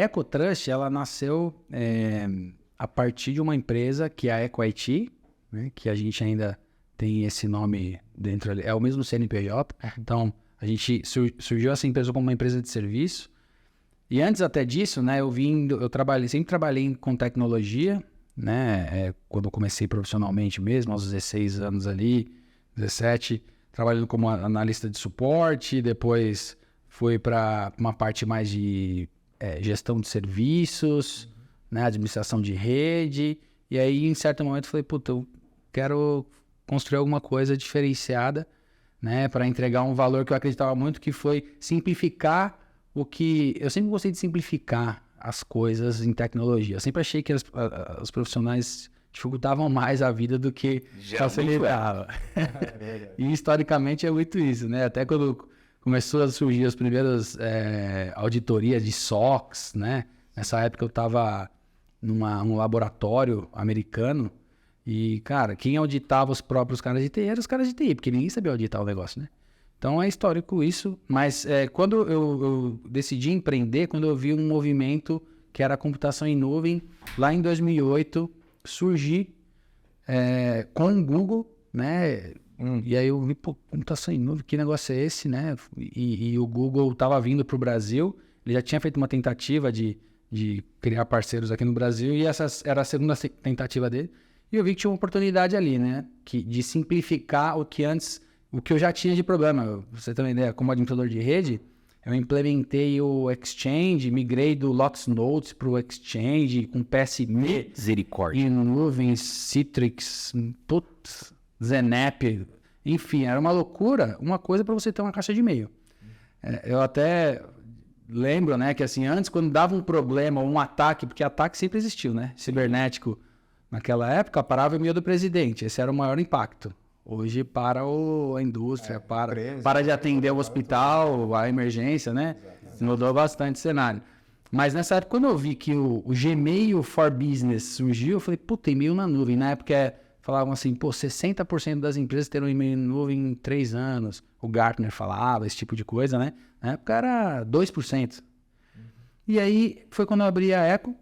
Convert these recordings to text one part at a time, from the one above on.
EcoTrust, ela nasceu a partir de uma empresa que é a EcoIT, né, que a gente ainda tem esse nome dentro ali, é o mesmo CNPJ. Então, a gente surgiu essa empresa como uma empresa de serviço. E antes até disso, né, sempre trabalhei com tecnologia, né, quando eu comecei profissionalmente mesmo, aos 16 anos ali, 17, trabalhando como analista de suporte, depois fui para uma parte mais de gestão de serviços, né, administração de rede, e aí em certo momento falei, puta, eu quero construir alguma coisa diferenciada, né, para entregar um valor que eu acreditava muito, que foi simplificar eu sempre gostei de simplificar as coisas em tecnologia. Eu sempre achei que os profissionais dificultavam mais a vida do que facilitava. E historicamente é muito isso, né? Até quando começou a surgir as primeiras auditorias de SOX, né? Nessa época eu estava num laboratório americano e, cara, quem auditava os próprios caras de TI eram os caras de TI, porque ninguém sabia auditar o negócio, né? Então é histórico isso, mas quando eu decidi empreender, quando eu vi um movimento que era a computação em nuvem, lá em 2008, surgi com o Google, né? E aí eu vi, pô, computação em nuvem, que negócio é esse, né? E o Google estava vindo para o Brasil, ele já tinha feito uma tentativa de criar parceiros aqui no Brasil, e essa era a segunda tentativa dele, e eu vi que tinha uma oportunidade ali, né? De simplificar o que eu já tinha de problema. Pra você ter uma ideia, como administrador de rede, eu implementei o Exchange, migrei do Lotus Notes para o Exchange, com PSM, Misericórdia. em nuvens, Citrix, Zenap, enfim, era uma loucura, uma coisa para você ter uma caixa de e-mail. Eu até lembro, né, que assim, antes, quando dava um problema, um ataque, porque ataque sempre existiu, né, cibernético, naquela época, parava o e-mail do presidente, esse era o maior impacto. Hoje para a indústria, para de atender o hospital, a emergência, né? Mudou bastante o cenário. Mas nessa época, quando eu vi que o Gmail for Business surgiu, eu falei, puta, e-mail na nuvem. Na época falavam assim, pô, 60% das empresas terão e-mail na nuvem em 3 anos. O Gartner falava esse tipo de coisa, né? Na época era 2%. E aí foi quando eu abri a Eco,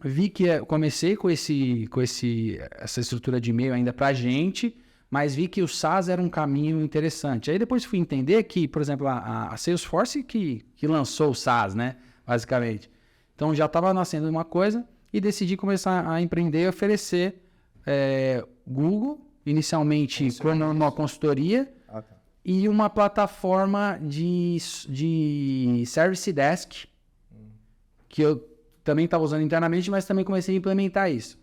vi que comecei com essa estrutura de e-mail ainda pra gente, mas vi que o SaaS era um caminho interessante. Aí depois fui entender que, por exemplo, a Salesforce que lançou o SaaS, né? Basicamente. Então já estava nascendo uma coisa e decidi começar a empreender e oferecer Google, inicialmente como uma consultoria, e uma plataforma de Service Desk, que eu também estava usando internamente, mas também comecei a implementar isso.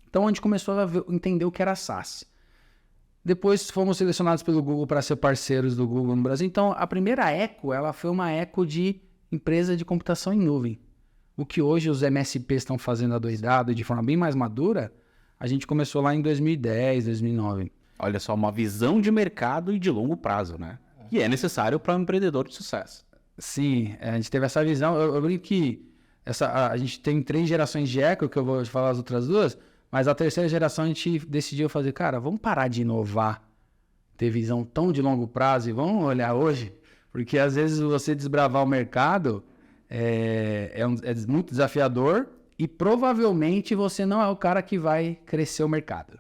Então a gente começou a entender o que era SaaS. Depois fomos selecionados pelo Google para ser parceiros do Google no Brasil. Então, a primeira Eco, ela foi uma Eco de empresa de computação em nuvem. O que hoje os MSPs estão fazendo adoidado e de forma bem mais madura, a gente começou lá em 2010, 2009. Olha só, uma visão de mercado e de longo prazo, né? E é necessário para um empreendedor de sucesso. Sim, a gente teve essa visão. Eu brinco que a gente tem 3 gerações de Eco, que eu vou falar as outras 2, mas a terceira geração a gente decidiu fazer, cara, vamos parar de inovar, ter visão tão de longo prazo e vamos olhar hoje, porque às vezes você desbravar o mercado é muito desafiador e provavelmente você não é o cara que vai crescer o mercado.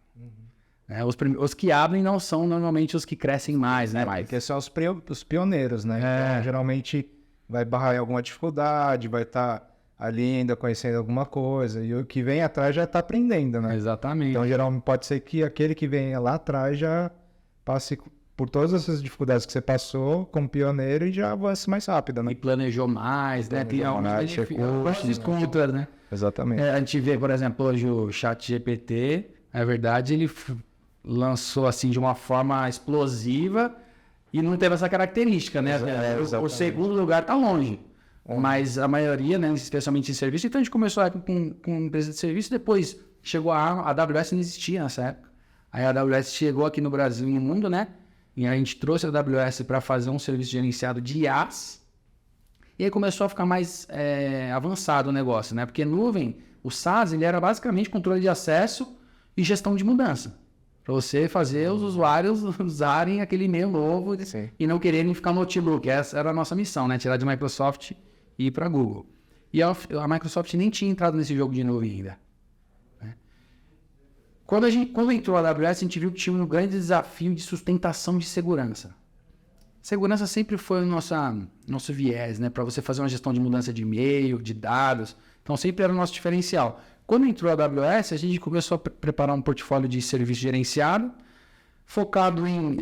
Os que abrem não são normalmente os que crescem mais, né? Porque são os pioneiros, né? Então, geralmente vai barrar em alguma dificuldade, vai estar ali ainda conhecendo alguma coisa, e o que vem atrás já está aprendendo, né? Exatamente. Então, geralmente, pode ser que aquele que vem lá atrás já passe por todas essas dificuldades que você passou como pioneiro e já avance mais rápido, né? E planejou mais, né? Tem alguns contra, né? Exatamente. A gente vê, por exemplo, hoje o ChatGPT, na verdade, ele lançou assim de uma forma explosiva e não teve essa característica, né? O segundo lugar está longe. Mas a maioria, né, especialmente em serviço, então a gente começou com empresa de serviço, depois chegou a AWS, não existia nessa época. Aí a AWS chegou aqui no Brasil e no mundo, né? E a gente trouxe a AWS para fazer um serviço gerenciado de IaaS. E aí começou a ficar mais avançado o negócio, né? Porque nuvem, o SaaS, ele era basicamente controle de acesso e gestão de mudança. Para você fazer os usuários usarem aquele e-mail novo e não quererem ficar no notebook. Essa era a nossa missão, né? Tirar de Microsoft e ir para Google. E a Microsoft nem tinha entrado nesse jogo de nuvem ainda. Né? Quando entrou a AWS, a gente viu que tinha um grande desafio de sustentação de segurança. Segurança sempre foi o nosso viés, né? Para você fazer uma gestão de mudança de e-mail, de dados. Então, sempre era o nosso diferencial. Quando entrou a AWS, a gente começou a preparar um portfólio de serviço gerenciado, focado em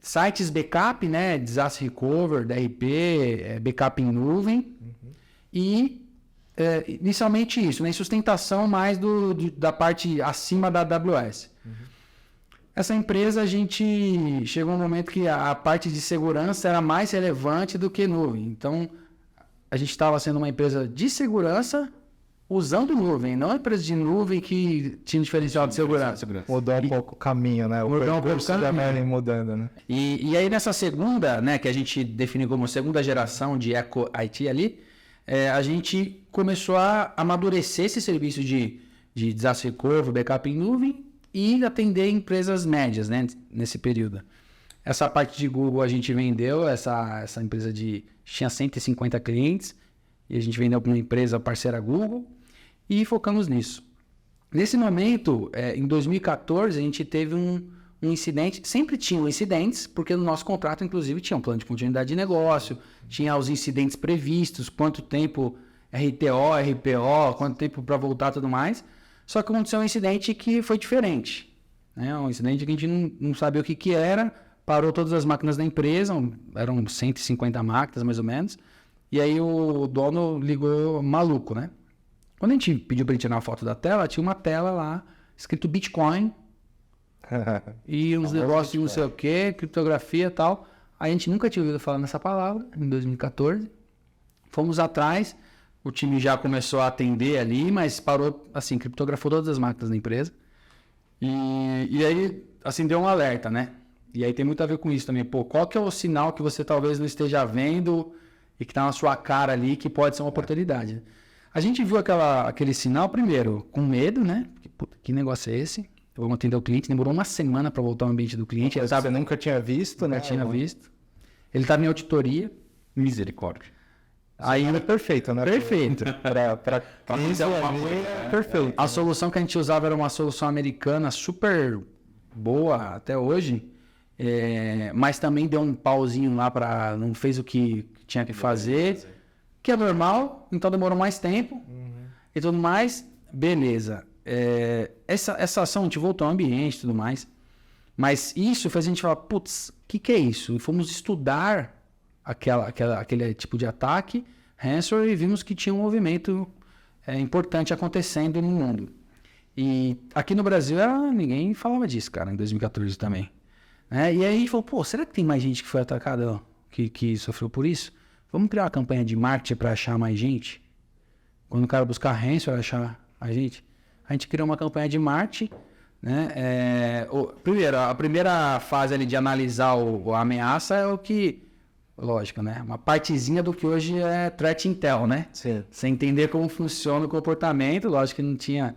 sites backup, né? Disaster Recovery, DRP, backup em nuvem. E, inicialmente isso, né? Sustentação mais da parte acima da AWS. Essa empresa, a gente chegou um momento que a parte de segurança era mais relevante do que nuvem. Então, a gente estava sendo uma empresa de segurança usando nuvem, não uma empresa de nuvem que tinha um diferencial de segurança. Mudou um pouco o caminho, né? O percurso da Merlin mudando, né? E aí, nessa segunda, né, que a gente definiu como segunda geração de Eco IT ali, a gente começou a amadurecer esse serviço de disaster recovery, backup em nuvem, e atender empresas médias, né, nesse período. Essa parte de Google a gente vendeu, essa empresa tinha 150 clientes, e a gente vendeu para uma empresa parceira Google, e focamos nisso. Nesse momento, em 2014, a gente teve um incidente, sempre tinham incidentes, porque no nosso contrato, inclusive, tinha um plano de continuidade de negócio, tinha os incidentes previstos, quanto tempo RTO, RPO, quanto tempo para voltar e tudo mais. Só que aconteceu um incidente que foi diferente. Né? Um incidente que a gente não sabia o que era, parou todas as máquinas da empresa, eram 150 máquinas mais ou menos, e aí o dono ligou maluco, né? Quando a gente pediu para ele tirar uma foto da tela, tinha uma tela lá, escrito Bitcoin, e uns negócios de não sei o que, criptografia e tal. A gente nunca tinha ouvido falar nessa palavra, em 2014. Fomos atrás, o time já começou a atender ali, mas parou, assim, criptografou todas as máquinas da empresa. E aí, assim, deu um alerta, né? E aí tem muito a ver com isso também. Pô, qual que é o sinal que você talvez não esteja vendo e que tá na sua cara ali, que pode ser uma oportunidade? A gente viu aquele sinal, primeiro, com medo, né? Porque, puta, que negócio é esse? Vamos atender o cliente. Demorou uma semana para voltar ao ambiente do cliente. Você nunca tinha visto, né? Nunca tinha visto. Ele estava em auditoria. Misericórdia. Aí era perfeito, né? Perfeito. Pra fazer uma perfeito. A solução que a gente usava era uma solução americana super boa até hoje, mas também deu um pauzinho lá para não fez o que tinha que fazer, que é normal, então demorou mais tempo e tudo mais, beleza. Essa ação a gente voltou ao ambiente e tudo mais, mas isso fez a gente falar, putz, o que é isso? E fomos estudar aquele tipo de ataque, ransomware, e vimos que tinha um movimento importante acontecendo no mundo. E aqui no Brasil ninguém falava disso, cara, em 2014 também. Né? E aí a gente falou, pô, será que tem mais gente que foi atacada, que sofreu por isso? Vamos criar uma campanha de marketing para achar mais gente? Quando o cara buscar ransomware, achar a gente criou uma campanha de marketing, né? Primeiro, a primeira fase ali de analisar a ameaça é o que, lógico, né? Uma partezinha do que hoje é Threat Intel, né? Sim. Você entender como funciona o comportamento, lógico que não tinha,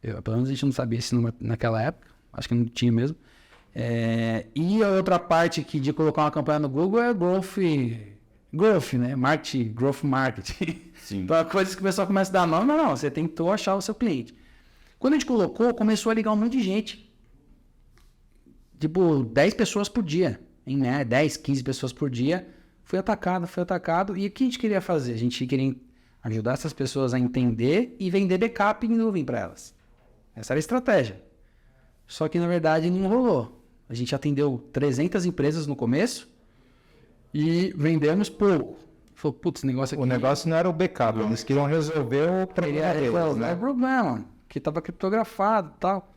pelo menos a gente não sabia esse número naquela época, acho que não tinha mesmo. E a outra parte de colocar uma campanha no Google é growth, né? Marketing, growth marketing. Sim. Então, coisas que o pessoal começa a dar nome, não, você tentou achar o seu cliente. Quando a gente colocou, começou a ligar um monte de gente. Tipo, 10 pessoas por dia. Em média, 10, 15 pessoas por dia. Foi atacado. E o que a gente queria fazer? A gente queria ajudar essas pessoas a entender e vender backup em nuvem para elas. Essa era a estratégia. Só que, na verdade, não rolou. A gente atendeu 300 empresas no começo e vendemos pouco. Falou, putz, esse negócio aqui... O negócio não era o backup, eles queriam resolver o problema deles, né? É o problema, que estava criptografado e tal.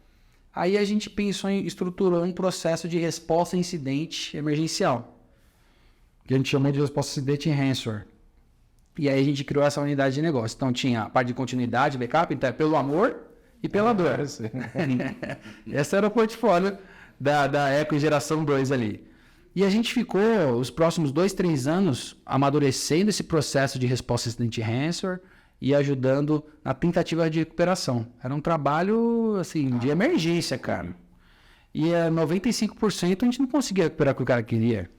Aí a gente pensou em estruturar um processo de resposta a incidente emergencial, que a gente chamou de resposta a incidente ransomware. E aí a gente criou essa unidade de negócio. Então tinha a parte de continuidade, backup, então é pelo amor e pela dor. Esse era o portfólio da Eco Geração 2 ali. E a gente ficou os próximos 2, 3 anos amadurecendo esse processo de resposta a incidente ransomware e ajudando na tentativa de recuperação. Era um trabalho, assim, de emergência, cara. E 95% a gente não conseguia recuperar o que o cara queria.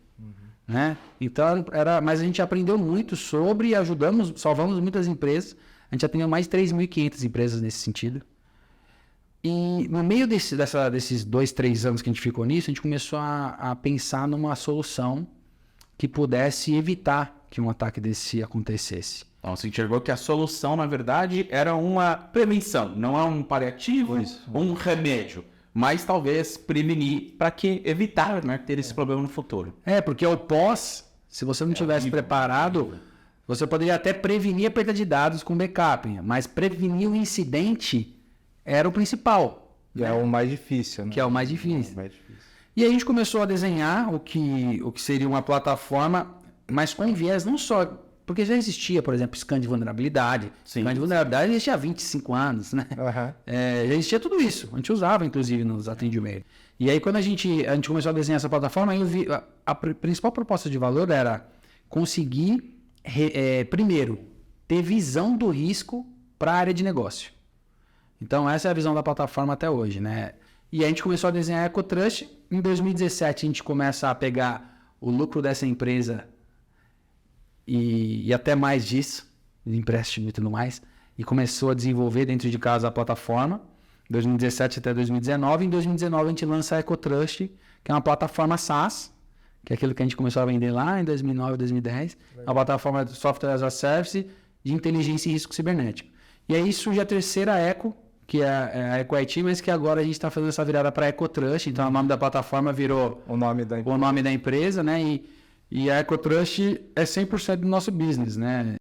né? Então, mas a gente aprendeu muito sobre e salvamos muitas empresas. A gente atendeu mais de 3.500 empresas nesse sentido. E no meio desses 2, 3 anos que a gente ficou nisso, a gente começou a pensar numa solução que pudesse evitar que um ataque desse acontecesse. Então, você enxergou que a solução, na verdade, era uma prevenção, não é um paliativo, um remédio, mas talvez prevenir para que evitar, né, ter esse problema no futuro. Porque o pós, se você não tivesse preparado, você poderia até prevenir a perda de dados com backup, mas prevenir o incidente era o principal. E é o mais difícil, né? Que é o mais difícil. E aí a gente começou a desenhar o que seria uma plataforma, mas com viés não só... Porque já existia, por exemplo, scan de vulnerabilidade. Sim. Scan de vulnerabilidade existia há 25 anos, né? Já existia tudo isso. A gente usava, inclusive, nos atendimentos. E aí, quando a gente começou a desenhar essa plataforma, eu vi a principal proposta de valor era conseguir, primeiro, ter visão do risco para a área de negócio. Então, essa é a visão da plataforma até hoje, né? E a gente começou a desenhar a EcoTrust. Em 2017, a gente começa a pegar o lucro dessa empresa e até mais disso, de empréstimo e tudo mais, e começou a desenvolver dentro de casa a plataforma, 2017 até 2019. Em 2019, a gente lança a EcoTrust, que é uma plataforma SaaS, que é aquilo que a gente começou a vender lá em 2009, 2010, uma plataforma de software as a service de inteligência e risco cibernético. E aí surge a terceira Eco, que é a Eco IT, mas que agora a gente está fazendo essa virada para EcoTrust, então o nome da plataforma virou o nome da empresa, né? E a EcoTrust é 100% do nosso business, né?